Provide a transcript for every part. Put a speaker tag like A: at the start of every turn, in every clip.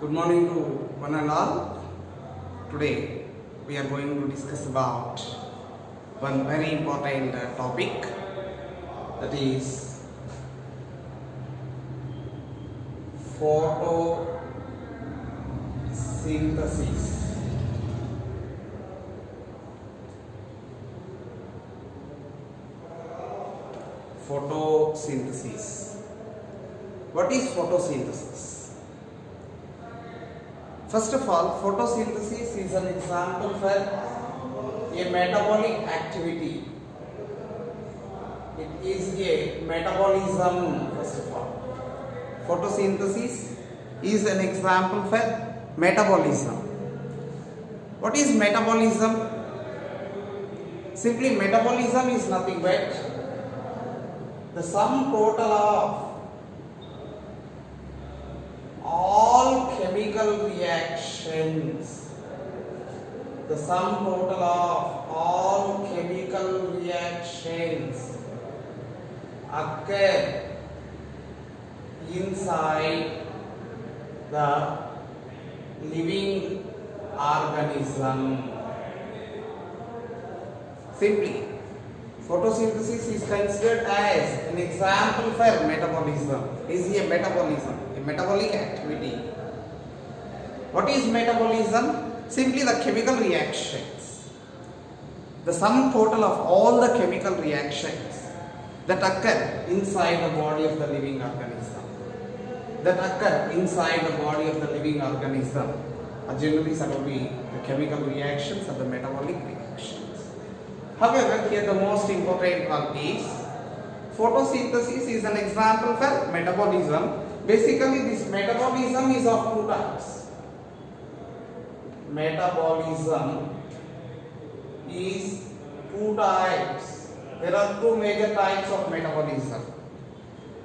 A: Good morning to one and all. Today we are going to discuss about one very important topic, that is photosynthesis. Photosynthesis. What is photosynthesis? First of all, photosynthesis is an example for a metabolic activity. It is a metabolism, first of all. Photosynthesis is an example for metabolism. What is metabolism? Simply, metabolism is nothing but the sum total of all chemical reactions, the sum total of all chemical reactions occur inside the living organism. Simply, photosynthesis is considered as an example for metabolism. Is a metabolism, a metabolic activity. What is metabolism? Simply the chemical reactions, the sum total of all the chemical reactions that occur inside the body of the living organism, are generally said to be the chemical reactions or the metabolic reactions. However, here the most important one is photosynthesis is an example for metabolism. Basically, this metabolism is of two types. Metabolism is two types. There are two major types of metabolism.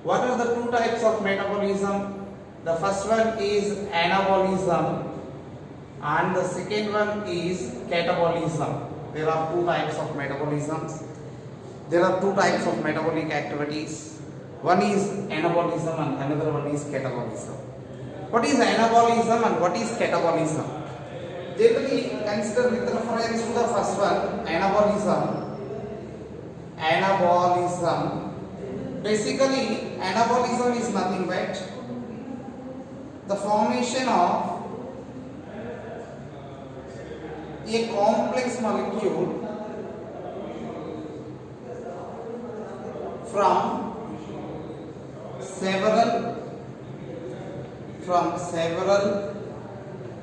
A: What are the two types of metabolism? The first one is anabolism and the second one is catabolism. There are two types of metabolisms. There are two types of metabolic activities. One is anabolism and another one is catabolism. What is anabolism and what is catabolism? Generally consider with reference to the first one, anabolism. Basically, anabolism is nothing but the formation of a complex molecule from several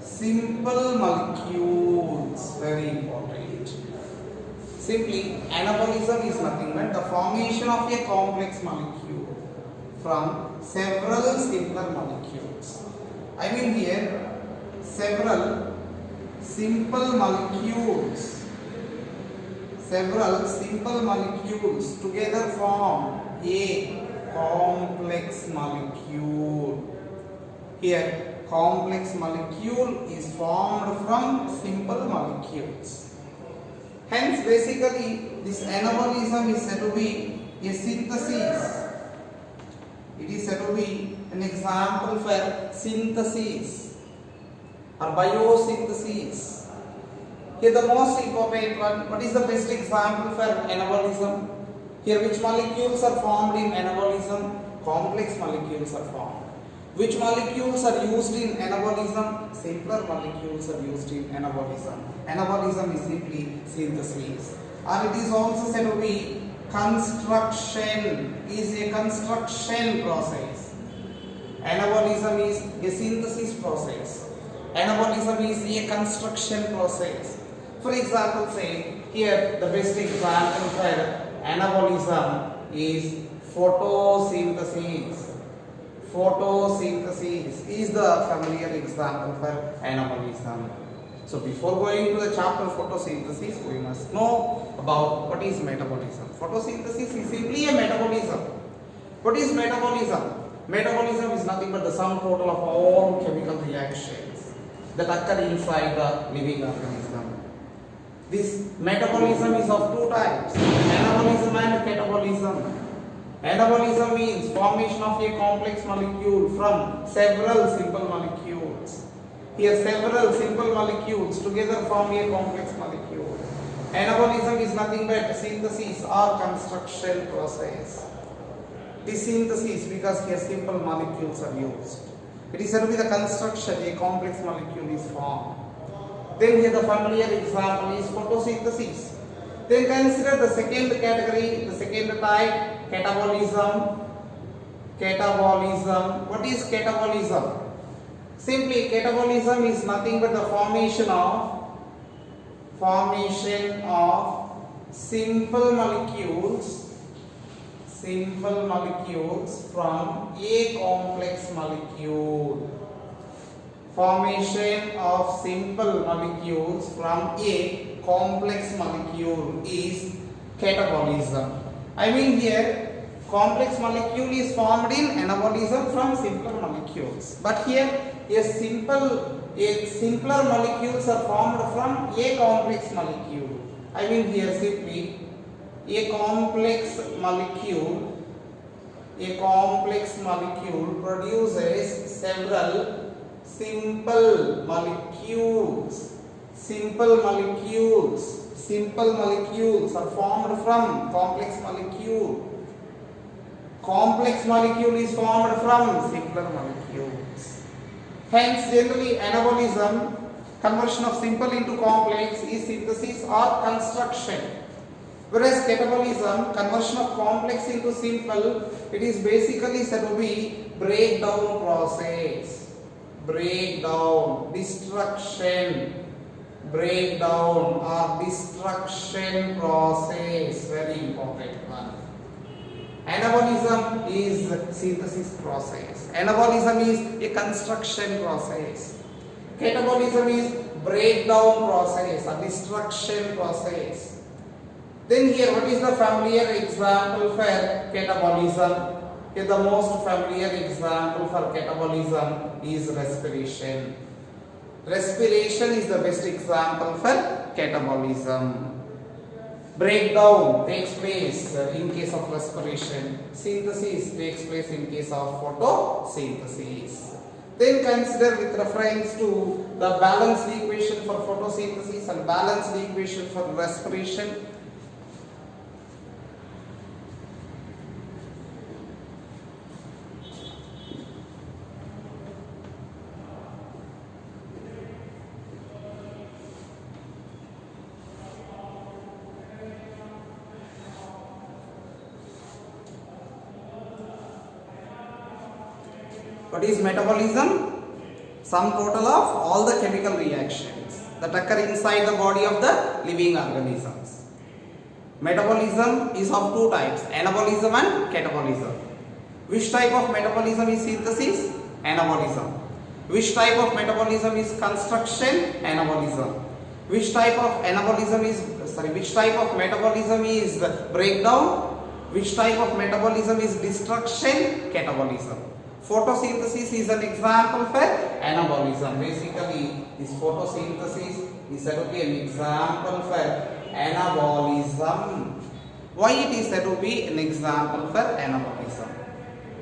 A: simple molecules. Very important. Simply, anabolism is nothing but the formation of a complex molecule from several simpler molecules. I mean here, several simple molecules together form a complex molecule. Here, complex molecule is formed from simple molecules. Hence, basically, this anabolism is said to be a synthesis. It is said to be an example for synthesis or biosynthesis. Here the most important one, what is the best example for anabolism? Here which molecules are formed in anabolism? Complex molecules are formed. Which molecules are used in anabolism? Simpler molecules are used in anabolism. Anabolism is simply synthesis. Or it is also said to be construction, is a construction process. Anabolism is a synthesis process. Anabolism is a construction process. For example, say here the best example for anabolism is photosynthesis. Photosynthesis is the familiar example for anabolism. So before going to the chapter photosynthesis, we must know about what is metabolism. Photosynthesis is simply a metabolism. What is metabolism? Metabolism is nothing but the sum total of all chemical reactions that occur inside the living organism. This metabolism is of two types, anabolism and catabolism. Anabolism means formation of a complex molecule from several simple molecules. Here several simple molecules together form a complex molecule. Anabolism is nothing but synthesis or construction process. This synthesis, because here simple molecules are used. It is said to be the construction, a complex molecule is formed. Then here the familiar example is photosynthesis. Then consider the second category, the second type, catabolism. Catabolism. What is catabolism? Simply, catabolism is nothing but the formation of simple molecules from a complex molecule. Formation of simple molecules from a complex molecule is catabolism. I mean here complex molecule is formed in anabolism from simple molecules. But here simpler molecules are formed from a complex molecule. I mean here simply a complex molecule produces several simple molecules. Simple molecules are formed from complex molecule. Complex molecule is formed from simpler molecules. Hence, generally, anabolism, conversion of simple into complex, is synthesis or construction. Whereas catabolism, conversion of complex into simple, it is basically said to be breakdown process. Breakdown or destruction process, very important one. Anabolism is synthesis process. Anabolism is a construction process. Catabolism is breakdown process, a destruction process. Then here, what is the familiar example for catabolism? Here the most familiar example for catabolism is respiration. Respiration is the best example for catabolism. Breakdown takes place in case of respiration. Synthesis takes place in case of photosynthesis. Then consider with reference to the balanced equation for photosynthesis and balanced equation for respiration. What is metabolism? Sum total of all the chemical reactions that occur inside the body of the living organisms. Metabolism is of two types, anabolism and catabolism. Which type of metabolism is synthesis? Anabolism. Which type of metabolism is construction? Anabolism. Which type of metabolism is breakdown? Which type of metabolism is destruction? Catabolism. Photosynthesis is an example for anabolism. Basically, this photosynthesis is said to be an example for anabolism. Why it is said to be an example for anabolism?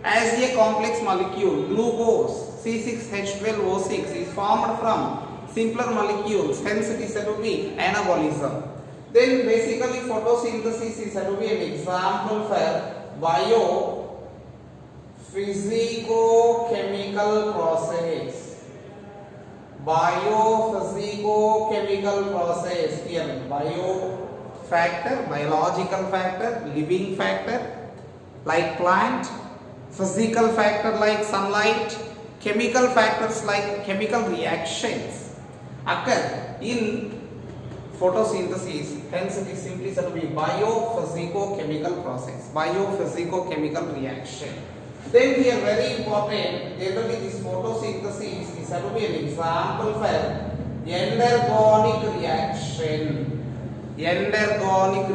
A: As a complex molecule, glucose C6H12O6 is formed from simpler molecules, hence it is said to be anabolism. Then basically photosynthesis is said to be an example for biophysicochemical process. Biophysicochemical process. Here biological factor, living factor like plant, physical factor like sunlight, chemical factors like chemical reactions occur in photosynthesis. Hence it is simply said to be biophysicochemical process, biophysicochemical reaction. Then here very important, generally this photosynthesis is said to be an example for endergonic reaction. Endergonic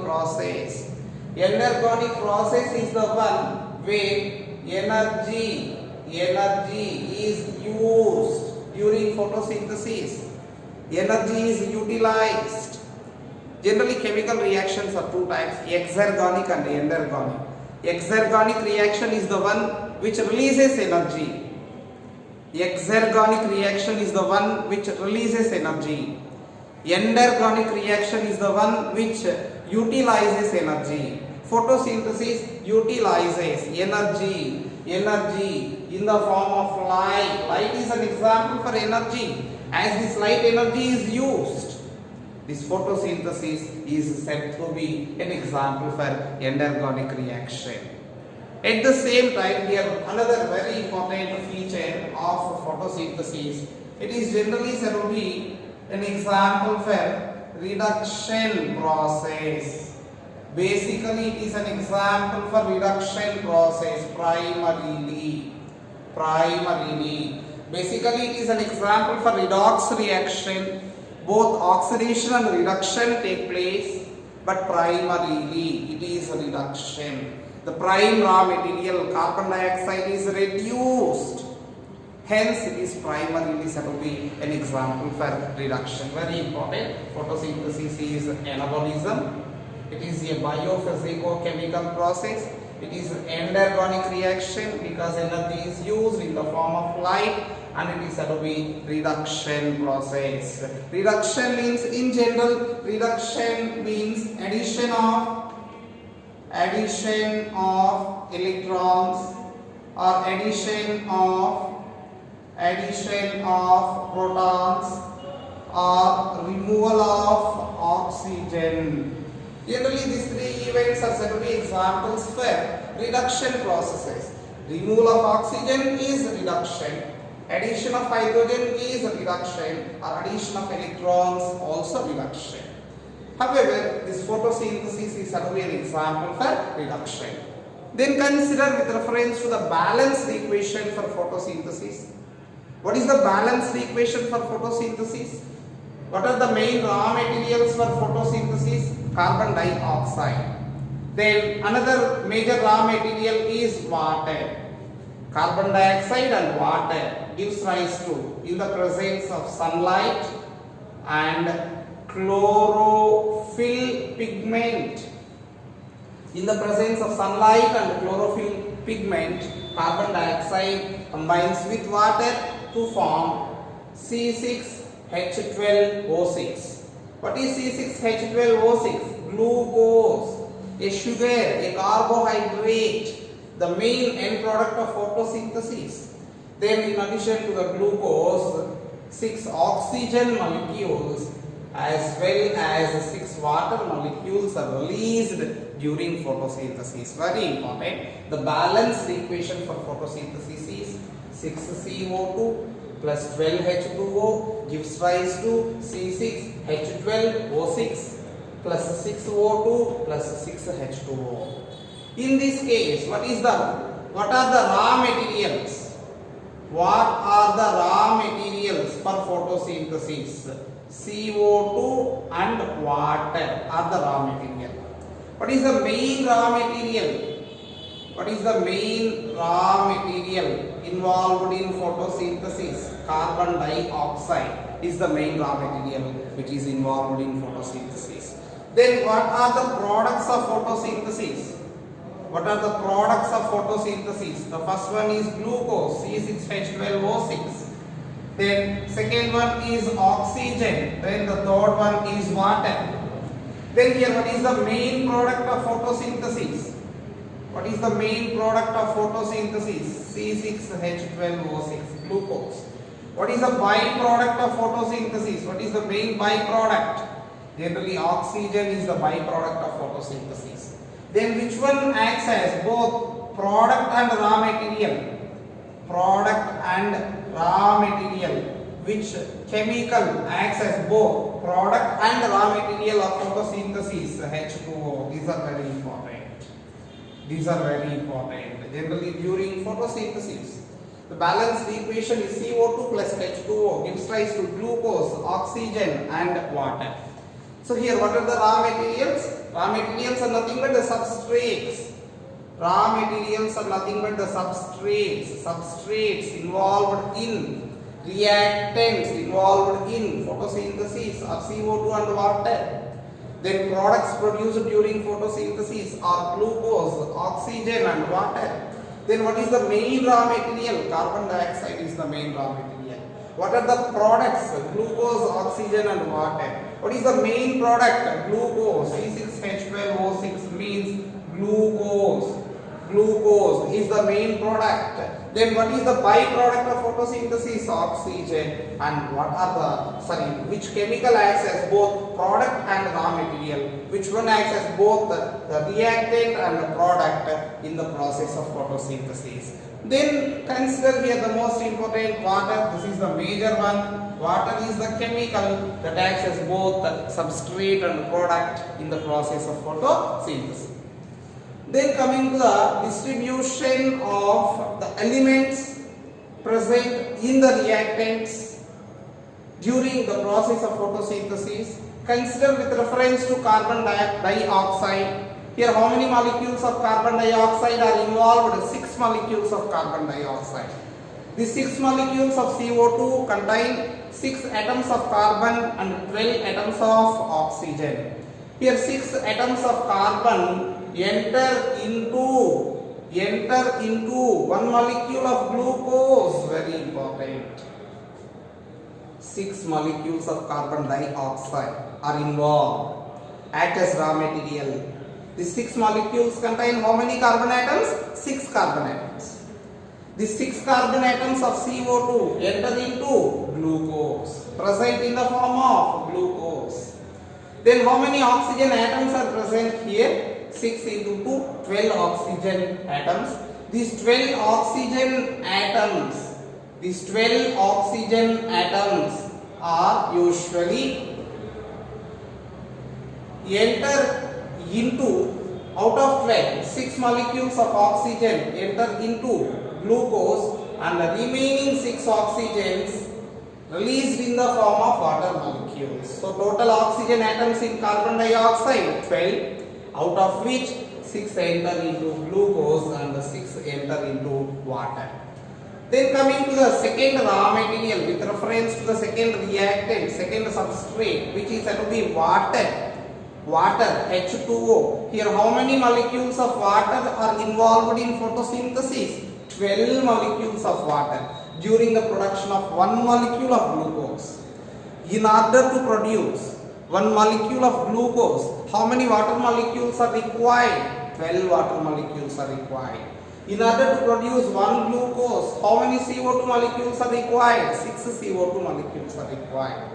A: process. Endergonic process is the one where energy is used during photosynthesis. Energy is utilized Generally, chemical reactions are two types, exergonic and endergonic. Exergonic reaction is the one which releases energy. Exergonic reaction is the one which releases energy. Endergonic reaction is the one which utilizes energy. Photosynthesis utilizes energy in the form of light. Light is an example for energy. As this light energy is used, this photosynthesis is said to be an example for endergonic reaction. At the same time, here another very important feature of photosynthesis, it is generally said to be an example for reduction process. Basically, it is an example for reduction process primarily. Basically, it is an example for redox reaction. Both oxidation and reduction take place, but primarily it is a reduction. The prime raw material carbon dioxide is reduced. Hence, it is primarily said to be an example for reduction. Very important. Photosynthesis is anabolism. It is a biophysicochemical process. It is an endergonic reaction because energy is used in the form of light, and it is said to be reduction process. Reduction means, in general, reduction means addition of electrons or addition of protons or removal of oxygen. Generally, these three events are said to be examples for reduction processes. Removal of oxygen is reduction. Addition of hydrogen is reduction, or addition of electrons also reduction. However, this photosynthesis is said to be an example for reduction. Then consider with reference to the balanced equation for photosynthesis. What is the balanced equation for photosynthesis? What are the main raw materials for photosynthesis? Carbon dioxide. Then another major raw material is water. Carbon dioxide and water gives rise to, in the presence of sunlight and chlorophyll pigment. In the presence of sunlight and chlorophyll pigment, carbon dioxide combines with water to form C6H12O6. What is C6H12O6? Glucose, a sugar, a carbohydrate, the main end product of photosynthesis. Then in addition to the glucose, 6 oxygen molecules as well as 6 water molecules are released during photosynthesis. Very important. The balanced equation for photosynthesis is 6CO2 plus 12H2O gives rise to C6H12O6 plus 6O2 plus 6H2O. In this case, what are the raw materials? What are the raw materials for photosynthesis? CO2 and water are the raw material. What is the main raw material? What is the main raw material involved in photosynthesis? Carbon dioxide is the main raw material which is involved in photosynthesis. Then what are the products of photosynthesis? What are the products of photosynthesis? The first one is glucose, C6H12O6. Then second one is oxygen. Then the third one is water. Then here, what is the main product of photosynthesis? What is the main product of photosynthesis? C6H12O6, glucose. What is the byproduct of photosynthesis? What is the main byproduct? Generally, oxygen is the byproduct of photosynthesis. Then which one acts as both product and raw material? Product and raw material. Which chemical acts as both product and raw material of photosynthesis? H2O. These are very important. Generally, during photosynthesis, the balanced equation is CO2 plus H2O gives rise to glucose, oxygen and water. So here, what are the raw materials? Raw materials are nothing but the substrates. Substrates involved in reactants involved in photosynthesis are CO2 and water. Then products produced during photosynthesis are glucose, oxygen and water. Then what is the main raw material? Carbon dioxide is the main raw material. What are the products? Glucose, oxygen and water. What is the main product? Glucose. C6H12O6 means glucose. Glucose is the main product. Then what is the byproduct of photosynthesis? Oxygen. And what are the, which chemical acts as both product and raw material? Which one acts as both the reactant and the product in the process of photosynthesis? Then consider here the most important, water. This is the major one. Water is the chemical that acts as both substrate and product in the process of photosynthesis. Then coming to the distribution of the elements present in the reactants during the process of photosynthesis. Consider with reference to carbon dioxide. Here how many molecules of carbon dioxide are involved? 6 molecules of carbon dioxide. The 6 molecules of CO2 contain 6 atoms of carbon and 12 atoms of oxygen. Here 6 atoms of carbon enter into 1 molecule of glucose. Very important. 6 molecules of carbon dioxide are involved, act as raw material. These 6 molecules contain how many carbon atoms? 6 carbon atoms. These 6 carbon atoms of CO2 enter into glucose, present in the form of glucose. Then how many oxygen atoms are present here? 6 into 2, 12 oxygen atoms. These 12 oxygen atoms are usually enter into, out of 12, 6 molecules of oxygen enter into glucose and the remaining 6 oxygens released in the form of water molecules. So total oxygen atoms in carbon dioxide 12, out of which 6 enter into glucose and the 6 enter into water. Then coming to the second raw material with reference to the second reactant, second substrate, which is said to be water. Water, H2O. Here how many molecules of water are involved in photosynthesis? 12 molecules of water during the production of 1 molecule of glucose. In order to produce 1 molecule of glucose, how many water molecules are required? 12 water molecules are required. In order to produce 1 glucose, how many CO2 molecules are required? 6 CO2 molecules are required.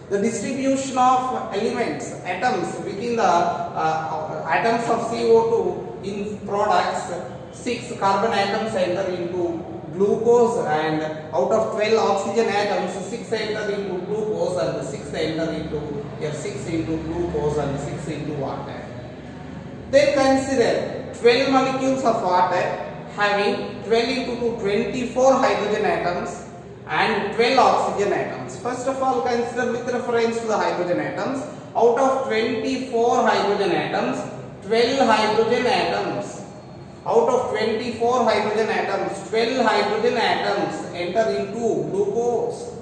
A: The distribution of elements, atoms within the atoms of CO2 in products, 6 carbon atoms enter into glucose and out of 12 oxygen atoms, 6 enter into glucose and 6 enter into, here 6 into glucose and 6 into water. Then consider 12 molecules of water having 12 into 2, 24 hydrogen atoms and 12 oxygen atoms. First of all, consider with reference to the hydrogen atoms. Out of 24 hydrogen atoms, 12 hydrogen atoms. Out of 24 hydrogen atoms, 12 hydrogen atoms enter into glucose.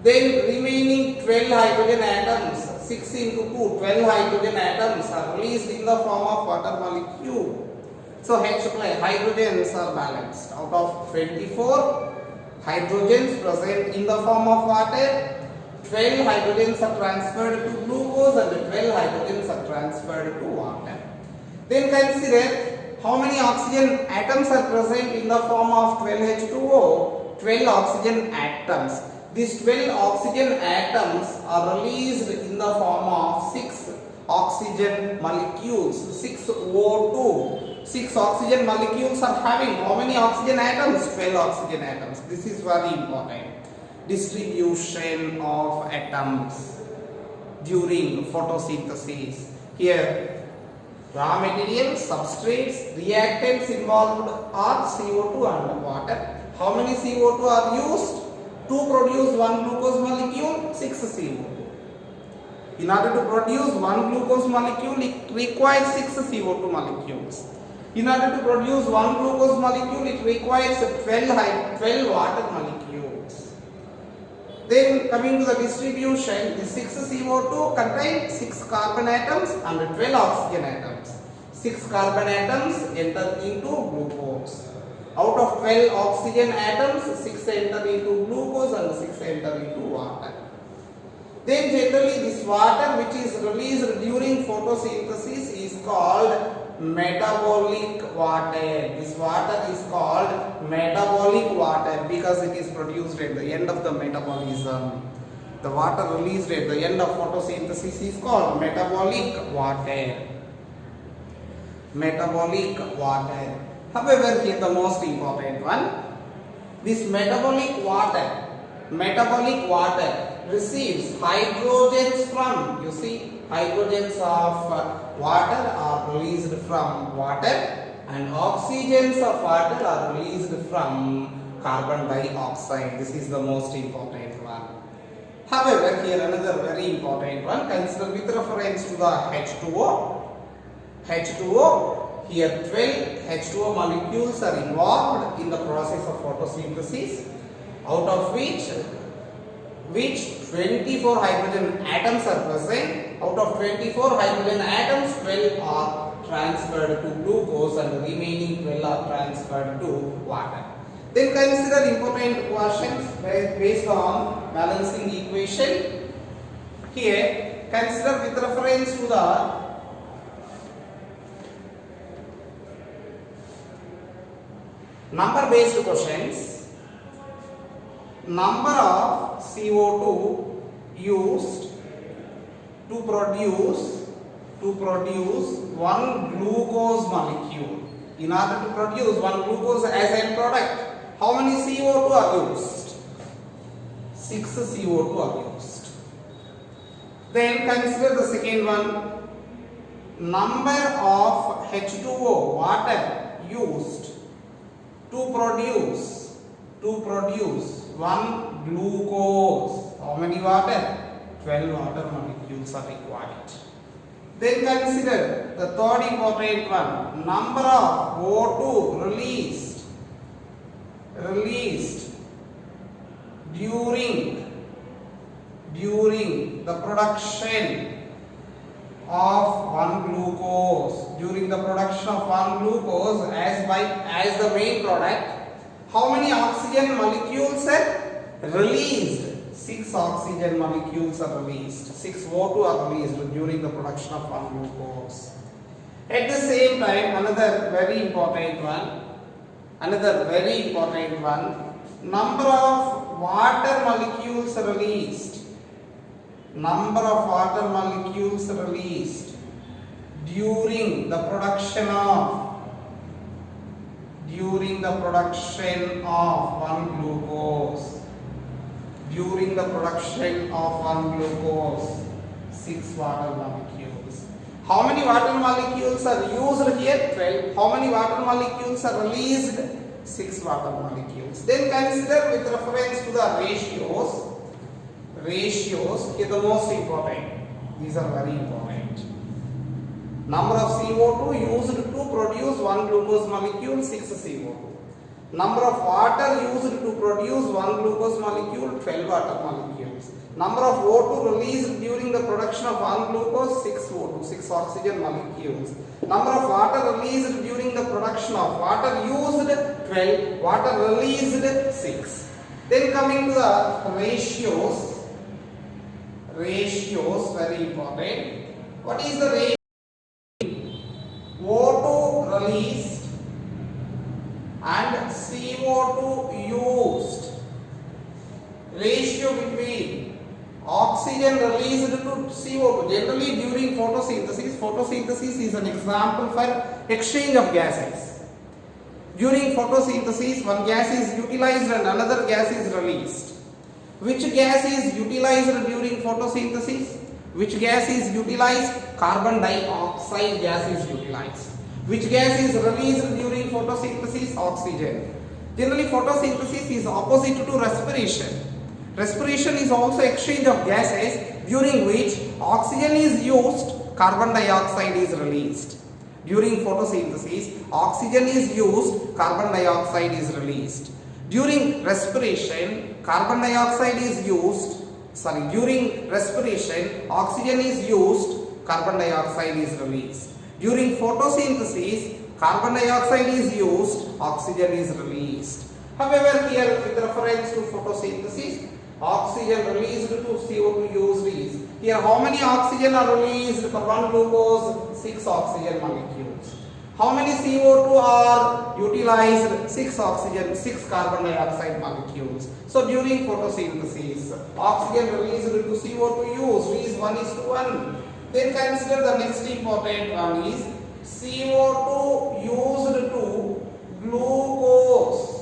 A: Then remaining 12 hydrogen atoms, 6 into 2, 12 hydrogen atoms are released in the form of water molecule. So hydrogens are balanced. Out of 24 hydrogens present in the form of water, 12 hydrogens are transferred to glucose and 12 hydrogens are transferred to water. Then consider how many oxygen atoms are present in the form of 12H2O? 12 oxygen atoms. These 12 oxygen atoms are released in the form of 6 oxygen molecules, 6 O2. 6 oxygen molecules are having how many oxygen atoms? 12 oxygen atoms. This is very important. Distribution of atoms during photosynthesis. Here raw materials, substrates, reactants involved are CO2 and water. How many CO2 are used to produce 1 glucose molecule? 6 CO2. In order to produce 1 glucose molecule, it requires 6 CO2 molecules. In order to produce 1 glucose molecule, it requires 12 water molecules. Then coming to the distribution, the 6 CO2 contain 6 carbon atoms and 12 oxygen atoms. 6 carbon atoms enter into glucose. Out of 12 oxygen atoms, 6 enter into glucose and 6 enter into water. Then generally this water which is released during photosynthesis is called metabolic water. This water is called metabolic water because it is produced at the end of the metabolism. The water released at the end of photosynthesis is called metabolic water. Metabolic water. However, here the most important one, this metabolic water receives hydrogens from, you see, hydrogens of water are released from water and oxygens of water are released from carbon dioxide. This is the most important one. However, here another very important one, consider with reference to the H2O. Here 12 H2O molecules are involved in the process of photosynthesis, out of which 24 hydrogen atoms are present. Out of 24 hydrogen atoms, 12 are transferred to glucose and the remaining 12 are transferred to water. Then consider important questions based on balancing equation. Here consider with reference to the number based questions. Number of CO2 used to produce one glucose molecule. In order to produce one glucose as a product, how many CO2 are used? 6 CO2 are used. Then consider the second one. Number of H2O water used to produce one glucose. How many water? 12 water molecules are required. Then consider the third important one. Number of O2 released during the production of one glucose. During the production of one glucose as the main product, how many oxygen molecules are released? 6 oxygen molecules are released. 6 O2 are released during the production of one glucose. At the same time, another very important one. Number of water molecules released. Number of water molecules released during the production of one glucose. During the production of one glucose, 6 water molecules. How many water molecules are used here? 12. How many water molecules are released? 6 water molecules. Then consider with reference to the ratios. Here the most important. These are very important. Number of CO2 used to produce one glucose molecule, 6 CO2. Number of water used to produce one glucose molecule, 12 water molecules. Number of O2 released during the production of one glucose, 6 O2, 6 oxygen molecules. Number of water released during the production of water used, 12, water released, 6. Then coming to the ratios, very important. What is the ratio? O2 released and CO2 used. Ratio between oxygen released to CO2. Generally during photosynthesis is an example for exchange of gases. During photosynthesis, one gas is utilized and another gas is released. Which gas is utilized during photosynthesis? Which gas is utilized? Carbon dioxide gas is utilized. Which gas is released during photosynthesis? Oxygen. Generally photosynthesis is opposite to respiration. Respiration is also exchange of gases during which oxygen is used, carbon dioxide is released. During photosynthesis, oxygen is used, carbon dioxide is released. During respiration, carbon dioxide is used. Sorry, during respiration, oxygen is used, carbon dioxide is released. During photosynthesis, carbon dioxide is used, oxygen is released. However, here with reference to photosynthesis, oxygen released to CO2 used is. Here how many oxygen are released for one glucose? 6 oxygen molecules. How many CO2 are utilized? 6 oxygen, 6 carbon dioxide molecules. So during photosynthesis, oxygen released to CO2 used is 1:1. Then consider the next important one is CO2 used to glucose.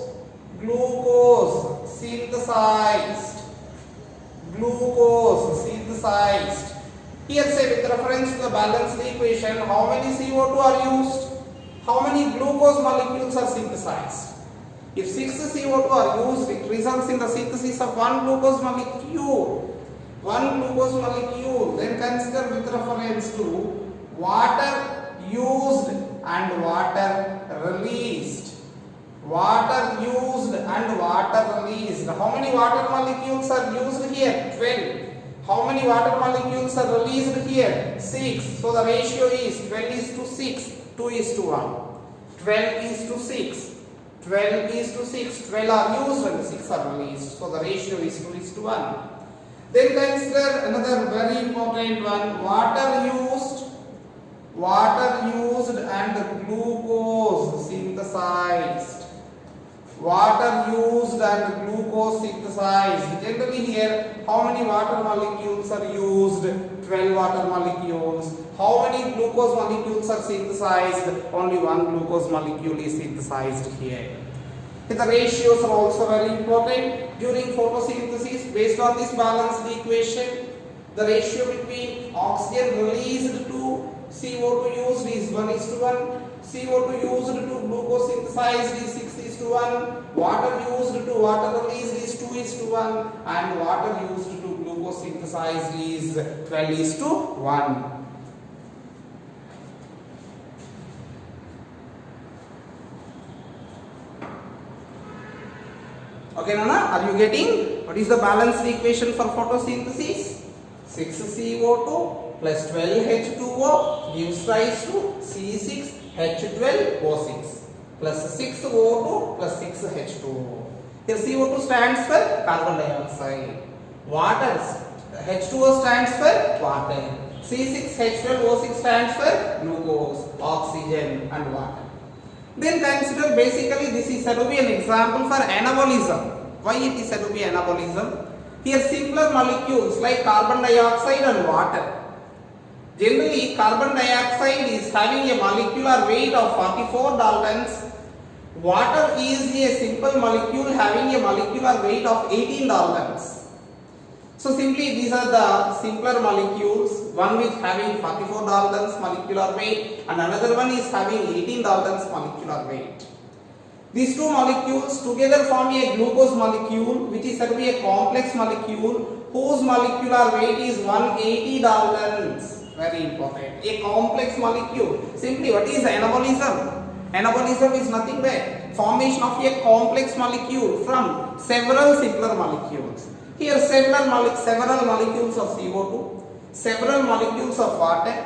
A: Glucose synthesized. Glucose synthesized. Here say with reference to the balanced equation, how many CO2 are used? How many glucose molecules are synthesized? If 6 CO2 are used, it results in the synthesis of 1 glucose molecule. 1 glucose molecule. Then consider with reference to water used and water released. Water used and water released. How many water molecules are used here? 12. How many water molecules are released here? 6. So the ratio is 12:6. 2:1. 12:6. 12:6. 12 are used and 6 are released. So the ratio is 2:1. Then consider another very important one. Water used and glucose synthesized. Water used and glucose synthesized. Generally here, how many water molecules are used? 12 water molecules. How many glucose molecules are synthesized? Only 1 glucose molecule is synthesized here. The ratios are also very important. During photosynthesis, based on this balanced equation, the ratio between oxygen released to CO2 used is 1:1. CO2 used to glucose synthesized is 6:1. Water used to water released is 2:1. And water used to glucose synthesized is 12:1. Okay, Nana, are you getting what is the balanced equation for photosynthesis? 6 CO2 plus 12 H2O gives rise to C6H12O6 plus 6 O2 plus 6 H2O. Here CO2 stands for carbon dioxide. Water, H2O stands for water. C6H12O6 stands for glucose, oxygen and water. Then consider basically this is said to be an example for anabolism. Why it is said to be anabolism? Here simpler molecules like carbon dioxide and water. Generally carbon dioxide is having a molecular weight of 44 Daltons. Water is a simple molecule having a molecular weight of 18 Daltons. So simply these are the simpler molecules, one which having 44 Daltons molecular weight and another one is having 18 Daltons molecular weight. These two molecules together form a glucose molecule which is said to be a complex molecule whose molecular weight is 180 Daltons. Very important. A complex molecule. Simply what is anabolism? Anabolism is nothing but formation of a complex molecule from several simpler molecules. Here several molecules of CO2, several molecules of water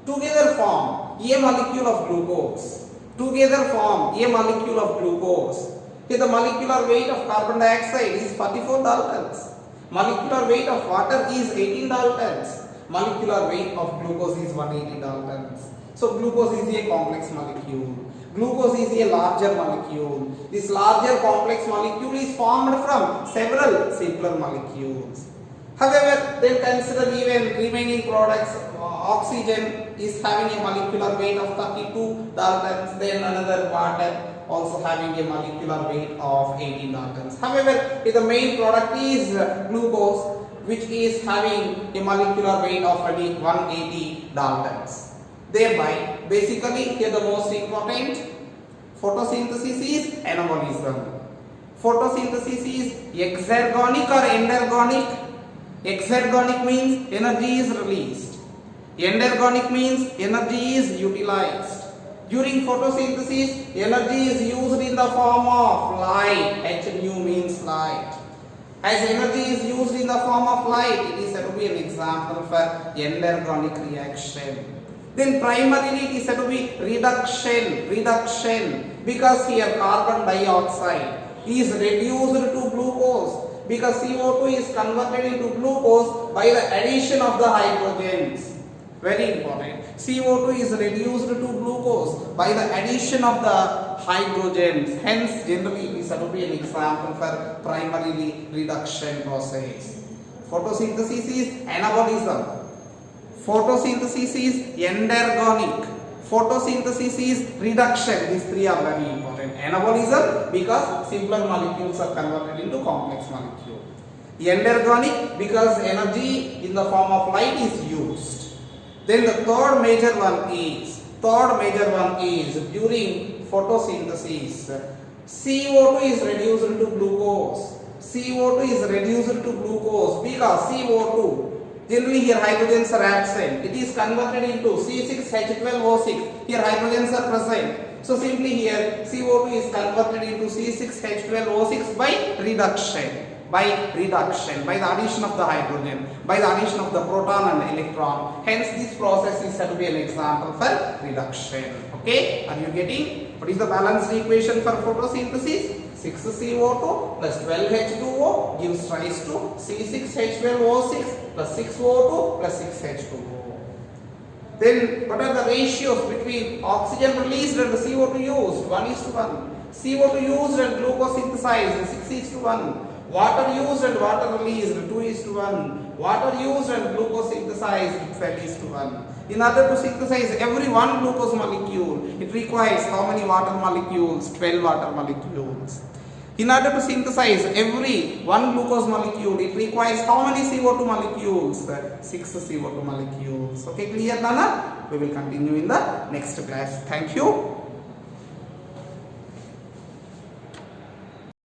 A: together form a molecule of glucose. Together form a molecule of glucose. Here the molecular weight of carbon dioxide is 44 Daltons. Molecular weight of water is 18 Daltons. Molecular weight of glucose is 180 Daltons. So glucose is a complex molecule. Glucose is a larger molecule. This larger complex molecule is formed from several simpler molecules. However, then consider even remaining products. Oxygen is having a molecular weight of 32 Daltons. Then another water also having a molecular weight of 18 Daltons. However, the main product is glucose, which is having a molecular weight of 180 Daltons. Thereby, basically here the most important photosynthesis is anabolism. Photosynthesis is exergonic or endergonic. Exergonic means energy is released. Endergonic means energy is utilized. During photosynthesis, energy is used in the form of light. H nu means light. As energy is used in the form of light, it is said to be an example for endergonic reaction. Then primarily it is said to be reduction, because here carbon dioxide is reduced to glucose, because CO2 is converted into glucose by the addition of the hydrogens. Very important. CO2 is reduced to glucose by the addition of the hydrogens. Hence, generally it is said to be an example for primarily reduction process. Photosynthesis is anabolism. Photosynthesis is endergonic. Photosynthesis is reduction. These three are very important. Anabolism, because simpler molecules are converted into complex molecules. Endergonic, because energy in the form of light is used. Then the third major one is during photosynthesis, CO2 is reduced to glucose. CO2 is reduced to glucose because CO2, generally here hydrogens are absent. It is converted into C6H12O6. Here hydrogens are present. So simply here CO2 is converted into C6H12O6 by reduction. By the addition of the hydrogen, by the addition of the proton and electron. Hence this process is said to be an example for reduction. Okay, are you getting? What is the balanced equation for photosynthesis? 6CO2 plus 12H2O gives rise to C6H12O6 plus 6O2 plus 6H2O. Then what are the ratios between oxygen released and the CO2 used? 1:1. CO2 used and glucose synthesized, 6:1. Water used and water released, 2:1. Water used and glucose synthesized, 12:1. In order to synthesize every one glucose molecule, it requires how many water molecules? 12 water molecules. In order to synthesize every one glucose molecule, it requires how many CO2 molecules? 6 CO2 molecules. Okay, clear, Nana? We will continue in the next class. Thank you.